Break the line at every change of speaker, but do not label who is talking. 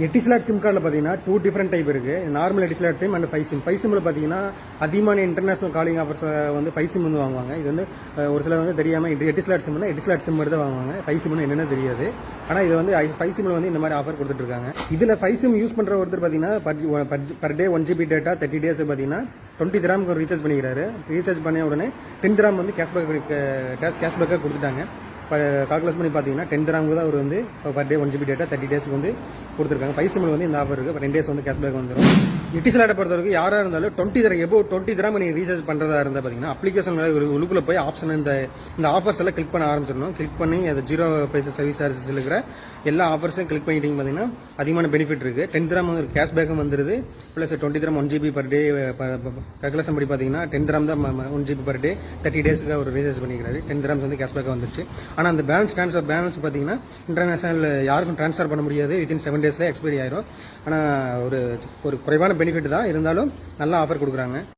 எட்டிஸ்லாட் sim கார்டில் பார்த்தீங்கன்னா 2 different type இருக்குது. Normal Etisalat SIM and 5 SIM. 5 சிம்மில் பார்த்தீங்கன்னா அதிகமான இன்டர்நேஷனல் காலிங் ஆஃபர்ஸ் வந்து 5 சிம் வந்து வாங்குவாங்க. இது வந்து ஒரு சிலர் வந்து தெரியாமல் எட்டிஸ்லாட் சிம்னா எட்டிஸ்லாட் சிம் மட்டும் தான் வாங்குவாங்க. 5 சிம்னு என்னென்னு தெரியாது. ஆனால் இது வந்து 5 சிம்மில் வந்து இந்த மாதிரி ஆஃபர் கொடுத்துட்ருக்காங்க. இதில் 5 சிம் யூஸ் பண்ணுற ஒருத்தர் பார்த்தீங்கன்னா per day 1 GB data 30 days பார்த்தீங்கன்னா 20 கிராமுக்கு ரீசார்ஜ் பண்ணிக்கிறாரு. ரீசார்ஜ் பண்ண உடனே 10 கிராம் வந்து கேஷ்பேக்காக கொடுத்துட்டாங்க. கால்குலேட் பண்ணி பார்த்தீங்கன்னா 10 கிராமுக்கு தான் அவர் வந்து பர் டே 1 GB டேட்டா 30 டேஸ்க்கு வந்து கொடுத்துருக்காங்க. 5 சிம்மில் வந்து இந்த ஆஃபர் இருக்குது. 10 டேஸ் வந்து கேஷ்பேக் வந்துடும். எட்டிஸ்லாட்டை பொறுத்தவரைக்கும் யாராக இருந்தாலும் 20 கிராம் நீங்கள் ரீசார்ஜ் பண்ணுறதா இருந்தால் பார்த்தீங்கன்னா அப்ளிகேஷன் ஒரு உள்ளுக்குள்ளே போய் ஆப்ஷன் இந்த ஆஃபர்ஸ் எல்லாம் கிளிக் பண்ண ஆரம்பிச்சிடணும். கிளிக் பண்ணி அது 0 பைசா சர்வீஸ் சார்ஜஸ் இருக்கிற எல்லா ஆஃபர்ஸையும் கிளிக் பண்ணிட்டீங்க பார்த்தீங்கன்னா அதிகமான பெனிஃபிட் இருக்குது. 10 கிராம் வந்து கேஷ்பேக்கும் வந்துடுது. Plus 20 gram 1 GB per day calculation படி பார்த்தீங்கன்னா 10 கிராம் தான் 1 GB பர் டே 30 டேஸுக்கு அவர் ரீசார்ஜ் பண்ணிக்கிறாரு. 10 கிராம்ஸ் வந்து கேஷ்பேக்காக வந்துருச்சு. ஆனால் அந்த பேலன்ஸ் பார்த்தீங்கன்னா இன்டர்நேஷனல் யாருக்கும் ட்ரான்ஸ்ஃபர் பண்ண முடியாது. வித்தின் 7 டேஸில் எக்ஸ்பைரி ஆயிரும். ஆனால் ஒரு குறைவான பெனிஃபிட் தான் இருந்தாலும் நல்ல ஆஃபர் கொடுக்குறாங்க.